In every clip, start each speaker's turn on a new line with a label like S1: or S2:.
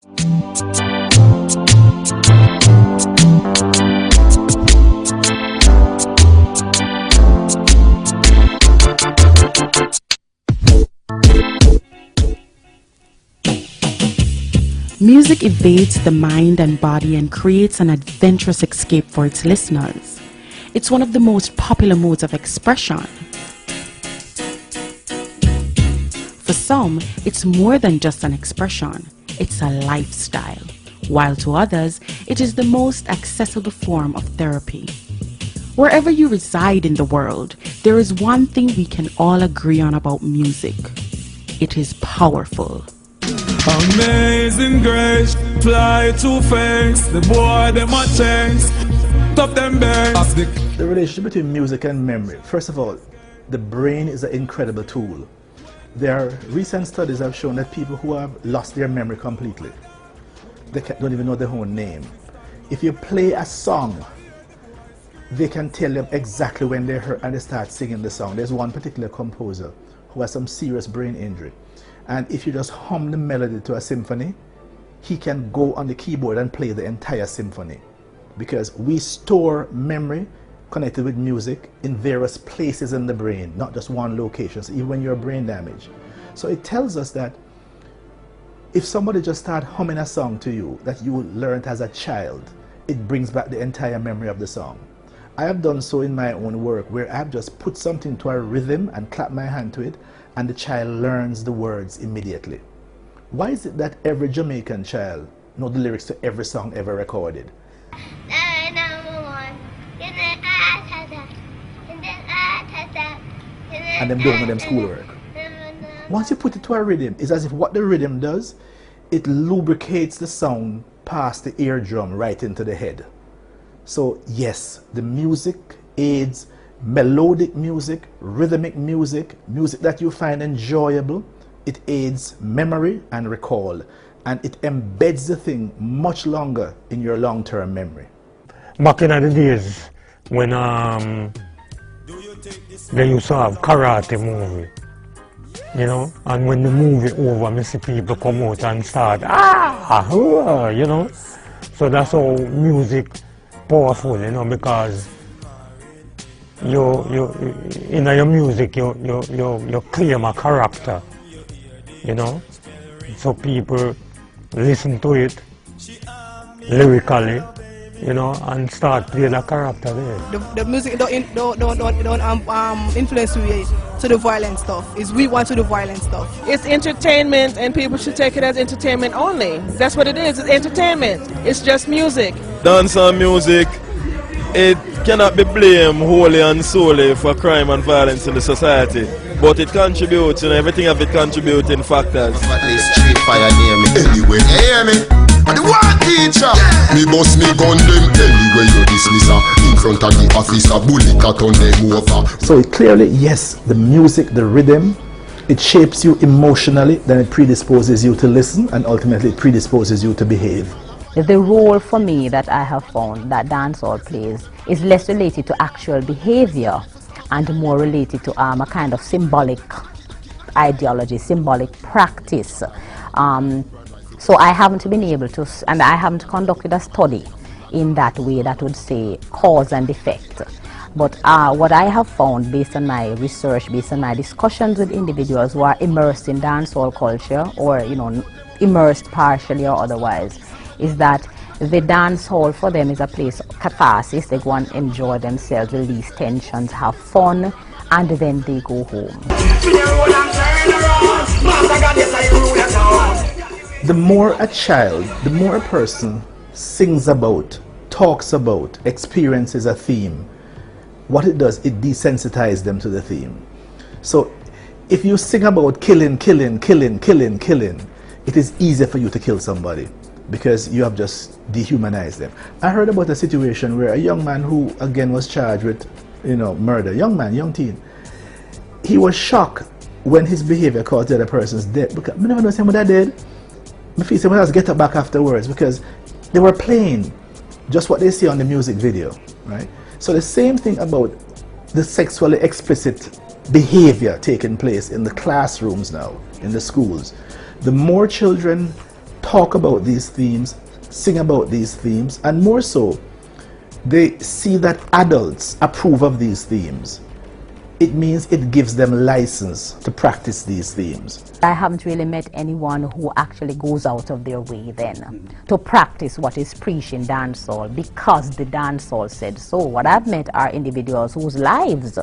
S1: Music evades the mind and body and creates an adventurous escape for its listeners. It's one of the most popular modes of expression. For some, it's more than just an expression, it's a lifestyle, while to others, it is the most accessible form of therapy. Wherever you reside in the world, there is one thing we can all agree on about music. It is powerful.
S2: Amazing grace, fly too fast, the boy them a chase, top them best.
S3: The relationship between music and memory. First of all, the brain is an incredible tool. There are recent studies have shown that people who have lost their memory completely, they don't even know their own name. If you play a song, they can tell them exactly when they heard and they start singing the song. There's one particular composer who has some serious brain injury. And if you just hum the melody to a symphony, he can go on the keyboard and play the entire symphony. Because we store memory connected with music in various places in the brain, not just one location, so even when you're brain damaged. So it tells us that if somebody just starts humming a song to you that you learned as a child, it brings back the entire memory of the song. I have done so in my own work where I've just put something to a rhythm and clap my hand to it, and the child learns the words immediately. Why is it that every Jamaican child knows the lyrics to every song ever recorded? And them don't know them schoolwork. Once you put it to a rhythm, it's as if what the rhythm does, it lubricates the sound past the eardrum right into the head. So yes, the music aids melodic music, rhythmic music, music that you find enjoyable. It aids memory and recall, and it embeds the thing much longer in your long-term memory.
S4: Back in the days when they used to have karate movie, you know, and when the movie over, I see people come out and start, you know. So that's how music powerful, you know, because in your music, you claim a character, you know, so people listen to it lyrically, you know, and start playing a character there.
S5: The music don't influence you to the violent stuff. It's we want to do violent stuff.
S6: It's entertainment, and people should take it as entertainment only. That's what it is. It's entertainment. It's just music.
S7: Dancehall music, it cannot be blamed wholly and solely for crime and violence in the society, but it contributes, and everything of it contributing factors.
S8: At least street fire near me. Anyway, you hear me? And the one teacher, me boss me gun them anyway you dismiss her. In front of the officer, bullet that on them over.
S3: So clearly, yes, the music, the rhythm, it shapes you emotionally, then it predisposes you to listen, and ultimately it predisposes you to behave.
S9: The role for me that I have found that dancehall plays is less related to actual behavior and more related to a kind of symbolic ideology, symbolic practice. So I haven't been able to, and I haven't conducted a study in that way that would say cause and effect. But what I have found based on my research, based on my discussions with individuals who are immersed in dancehall culture or, you know, immersed partially or otherwise, is that the dance hall for them is a place of catharsis. They go and enjoy themselves, release tensions, have fun, and then they go home.
S3: The more a child, the more a person sings about, talks about, experiences a theme, what it does, it desensitizes them to the theme. So if you sing about killing, it is easier for you to kill somebody, because you have just dehumanized them. I heard about a situation where a young man who again was charged with, you know, murder, young man, young teen, he was shocked when his behavior caused the other person's death, because I never know what I did. I feel someone else get up back afterwards, because they were playing just what they see on the music video, right? So the same thing about the sexually explicit behavior taking place in the classrooms now, in the schools. The more children talk about these themes, sing about these themes, and more so, they see that adults approve of these themes. It means it gives them license to practice these themes.
S9: I haven't really met anyone who actually goes out of their way then to practice what is preached in dancehall because the dancehall said so. What I've met are individuals whose lives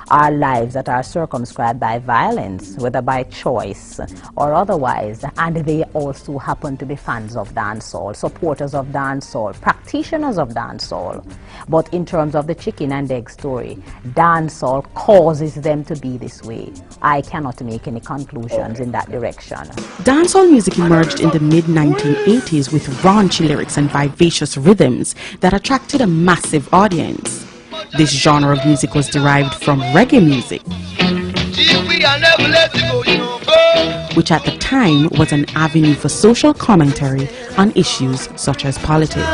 S9: are lives that are circumscribed by violence, whether by choice or otherwise, and they also happen to be fans of dancehall, supporters of dancehall, practitioners of dancehall. But in terms of the chicken and egg story, dancehall causes them to be this way. I cannot make any conclusions in that direction.
S1: Dancehall music emerged in the mid-1980s with raunchy lyrics and vivacious rhythms that attracted a massive audience. This genre of music was derived from reggae music, which at the time was an avenue for social commentary on issues such as politics.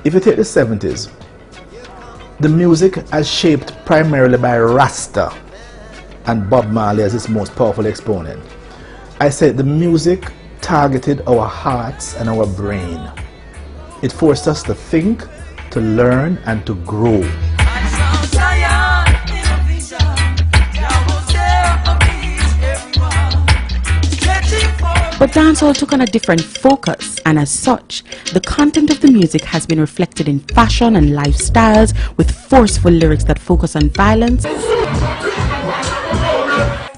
S3: If you take the 70s, the music as shaped primarily by Rasta and Bob Marley as its most powerful exponent. I said the music targeted our hearts and our brain. It forced us to think, to learn, and to grow.
S1: But dancehall took on a different focus, and as such, the content of the music has been reflected in fashion and lifestyles with forceful lyrics that focus on violence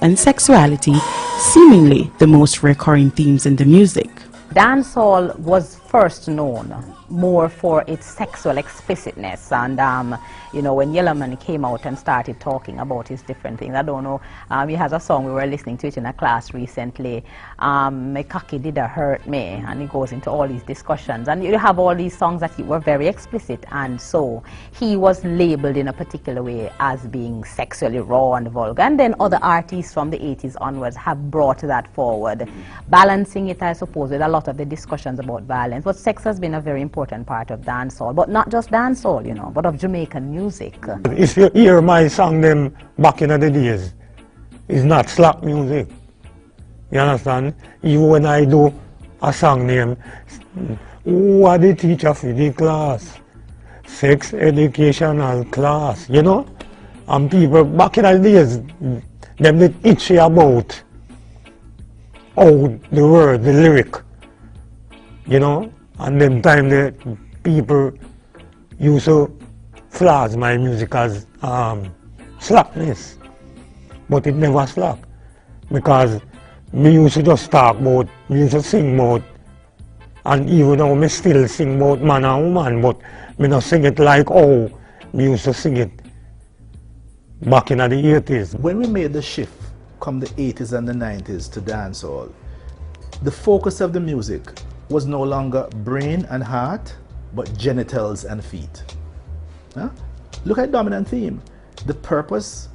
S1: and sexuality, seemingly the most recurring themes in the music.
S9: Dancehall was first known more for its sexual explicitness, and you know, when Yellowman came out and started talking about his different things, I don't know, he has a song, we were listening to it in a class recently, "My cocky did a hurt me," and he goes into all these discussions, and you have all these songs that were very explicit, and so he was labeled in a particular way as being sexually raw and vulgar, and then other artists from the 80s onwards have brought that forward, balancing it, I suppose, with a lot of the discussions about violence. But sex has been a very important part of dancehall, but not just dancehall, you know, but of Jamaican music.
S4: If you hear my song them back in the days, it's not slap music. You understand? Even when I do a song name, who are the teacher for the class? Sex educational class, you know? And people back in the days, them did itchy about how the word, the lyric, you know? And them time the people used to flaws my music as slackness, but it never slack, because me used to just talk about, me used to sing about, and even though me still sing about man and woman, but me not sing it like how me used to sing it back in the 80s.
S3: When we made the shift from the 80s and the 90s to dancehall, the focus of the music was no longer brain and heart, but genitals and feet. Huh? Look at the dominant theme. The purpose,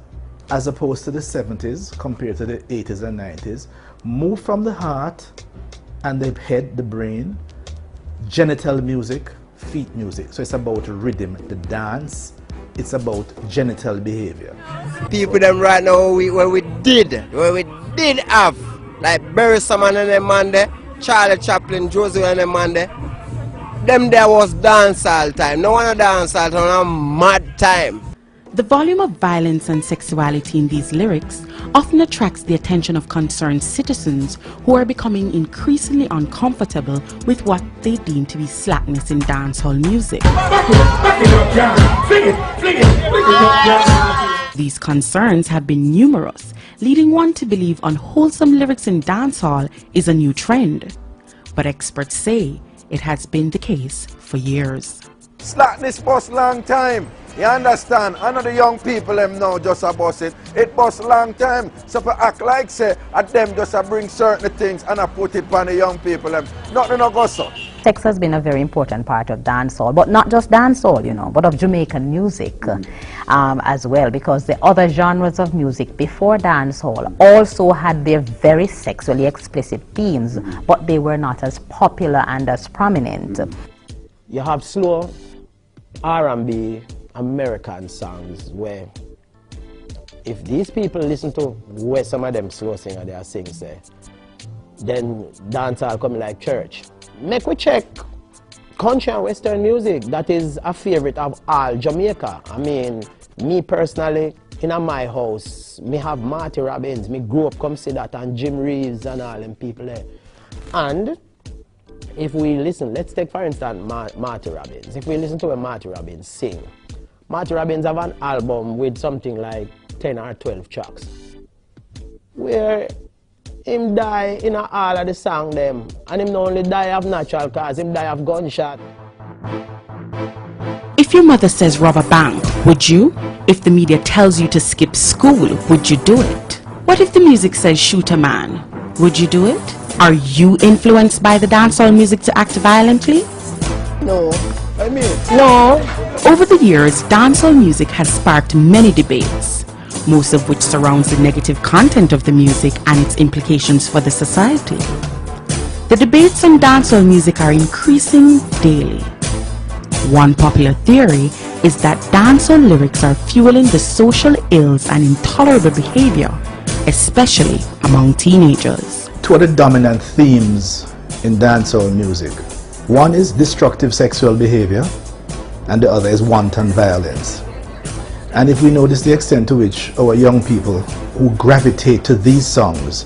S3: as opposed to the 70s compared to the 80s and 90s, move from the heart and the head, the brain, genital music, feet music. So it's about rhythm, the dance, it's about genital behavior.
S10: People them right now where we did have, like Barry Salmon and them man there, Charlie Chaplin, Josie and them man there, them there was dancehall time. No one a dancehall time, a mad time.
S1: The volume of violence and sexuality in these lyrics often attracts the attention of concerned citizens who are becoming increasingly uncomfortable with what they deem to be slackness in dancehall music. These concerns have been numerous, leading one to believe unwholesome lyrics in dancehall is a new trend. But experts say it has been the case for years.
S11: Slackness bust long time. You understand? I know the young people them now just a bust it. It bust long time. So for act like say at them just a bring certain things and I put it on the young people them. Nothing no go so.
S9: Sex has been a very important part of dancehall, but not just dancehall, you know, but of Jamaican music as well, because the other genres of music before dancehall also had their very sexually explicit themes, but they were not as popular and as prominent.
S10: You have slow R&B American songs where if these people listen to where some of them slow singer they are sing, say, then dancehall coming like church. Make we check country and western music. That is a favorite of all Jamaica. I mean, me personally, in my house, me have Marty Robbins. Me grew up come see that, and Jim Reeves and all them people there. And if we listen, let's take for instance Marty Robbins. If we listen to a Marty Robbins sing, Marty Robbins have an album with something like 10 or 12 tracks, where him die in all of the song them, and him not only die of natural cause, him die of gunshot.
S1: If your mother says rob a bank, would you? If the media tells you to skip school, would you do it? What if the music says shoot a man? Would you do it? Are you influenced by the dancehall music to act violently?
S10: No. I mean,
S1: no. Over the years, dancehall music has sparked many debates, most of which surrounds the negative content of the music and its implications for the society. The debates on dancehall music are increasing daily. One popular theory is that dancehall lyrics are fueling the social ills and intolerable behavior, especially among teenagers.
S3: Two of the dominant themes in dancehall music. One is destructive sexual behavior, and the other is wanton violence. And if we notice the extent to which our young people who gravitate to these songs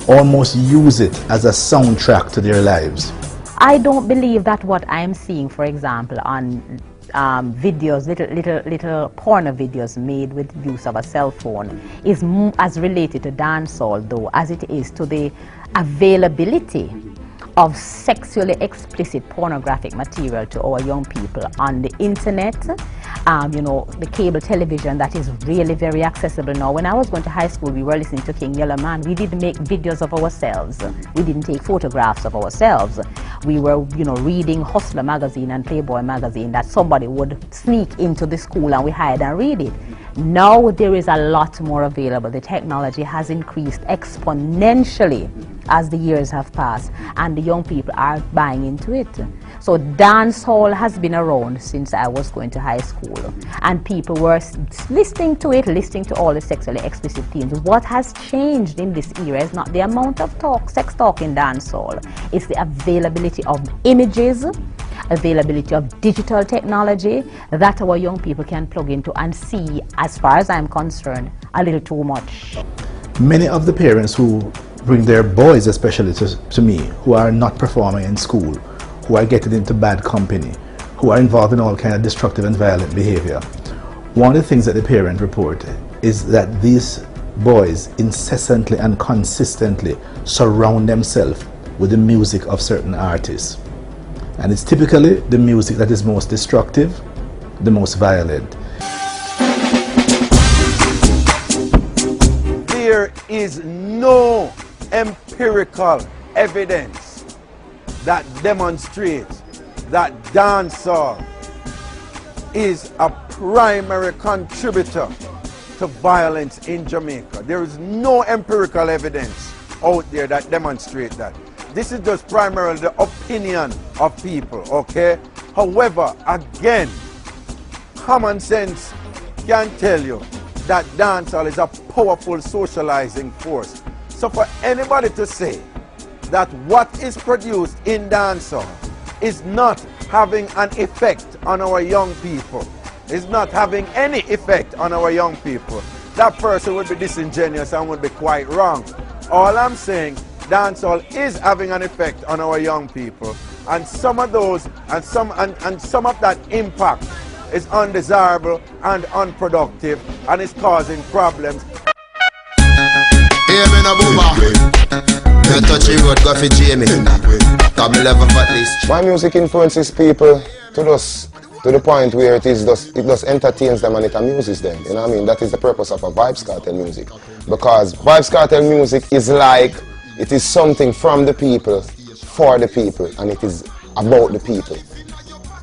S3: almost use it as a soundtrack to their lives.
S9: I don't believe that what I'm seeing, for example, on videos, little porno videos made with use of a cell phone is as related to dancehall, though, as it is to the availability of sexually explicit pornographic material to our young people on the internet, you know, the cable television that is really very accessible now. When I was going to high school, we were listening to King Yellow Man. We didn't make videos of ourselves. We didn't take photographs of ourselves. We were, you know, reading Hustler magazine and Playboy magazine that somebody would sneak into the school and we hide and read it. Now there is a lot more available. The technology has increased exponentially as the years have passed, and the young people are buying into it. So dancehall has been around since I was going to high school, and people were listening to it, listening to all the sexually explicit themes. What has changed in this era is not the amount of sex talk in dancehall. It's the availability of images, availability of digital technology that our young people can plug into and see, as far as I'm concerned, a little too much.
S3: Many of the parents who bring their boys especially to me, who are not performing in school, who are getting into bad company, who are involved in all kind of destructive and violent behavior, one of the things that the parent report is that these boys incessantly and consistently surround themselves with the music of certain artists. And it's typically the music that is most destructive, the most violent.
S11: There is no empirical evidence that demonstrates that dancehall is a primary contributor to violence in Jamaica. There is no empirical evidence out there that demonstrates that. This is just primarily the opinion of people, okay? However, again, common sense can tell you that dancehall is a powerful socializing force. So for anybody to say that what is produced in dancehall is not having an effect on our young people, is not having any effect on our young people, that person would be disingenuous and would be quite wrong. All I'm saying, dancehall is having an effect on our young people, and some of those and some of that impact is undesirable and unproductive and is causing problems.
S12: My music influences people to the point where it just entertains them and it amuses them. You know what I mean? That is the purpose of a Vibes Cartel music. Because Vibes Cartel music is like, it is something from the people, for the people, and it is about the people.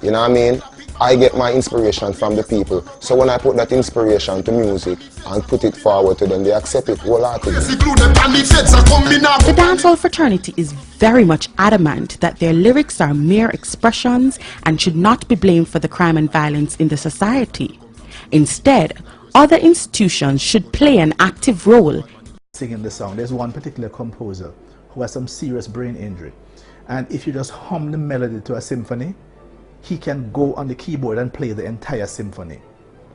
S12: You know what I mean? I get my inspiration from the people. So when I put that inspiration to music and put it forward to them, they accept it wholeheartedly.
S1: The dancehall fraternity is very much adamant that their lyrics are mere expressions and should not be blamed for the crime and violence in the society. Instead, other institutions should play an active role
S3: singing the song. There's one particular composer who has some serious brain injury, and if you just hum the melody to a symphony, he can go on the keyboard and play the entire symphony,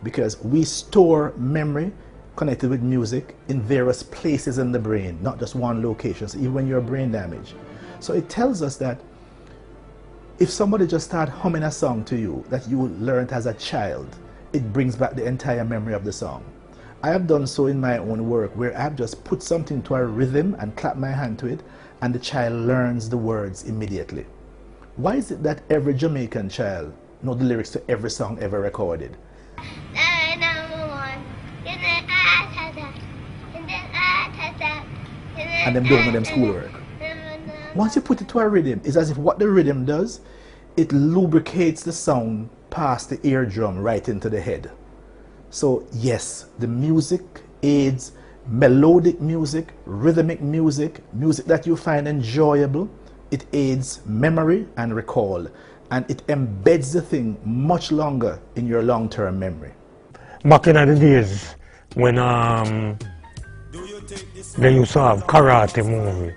S3: because we store memory connected with music in various places in the brain, not just one location, so even when you're brain damaged. So it tells us that if somebody just start humming a song to you that you learned as a child, it brings back the entire memory of the song. I have done so in my own work, where I've just put something to a rhythm and clap my hand to it, and the child learns the words immediately. Why is it that every Jamaican child knows the lyrics to every song ever recorded? And them don't know them schoolwork. Once you put it to a rhythm, it's as if what the rhythm does, it lubricates the sound past the eardrum right into the head. So yes, the music aids melodic music, rhythmic music, music that you find enjoyable. It aids memory and recall, and it embeds the thing much longer in your long-term memory.
S4: Back in the days when they used to have karate movie,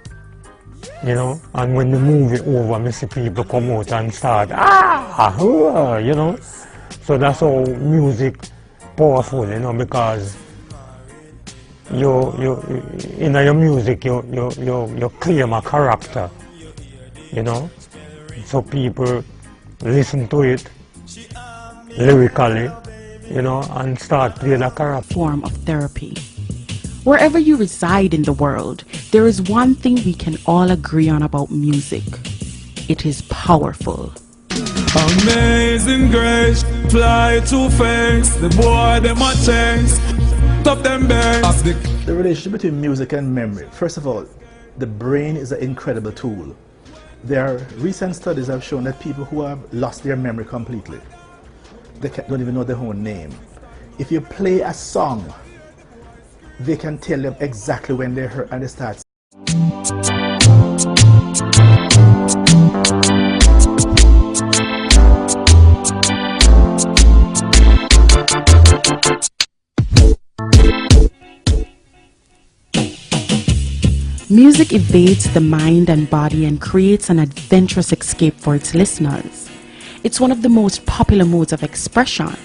S4: you know, and when the movie over, I see people come out and start, you know. So that's how music powerful, you know, because in your music you claim a character, you know. So people listen to it lyrically, you know, and start playing a character.
S1: Form of therapy. Wherever you reside in the world, there is one thing we can all agree on about music. It is powerful.
S2: Amazing grace, fly too fast, the boy them a chase, top them bangs.
S3: The relationship between music and memory. First of all, the brain is an incredible tool. There are recent studies have shown that people who have lost their memory completely, they don't even know their own name. If you play a song, they can tell them exactly when they heard and they start.
S1: Music evades the mind and body and creates an adventurous escape for its listeners. It's one of the most popular modes of expression.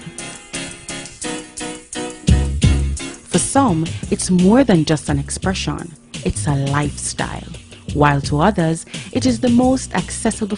S1: For some, it's more than just an expression, it's a lifestyle, while to others, it is the most accessible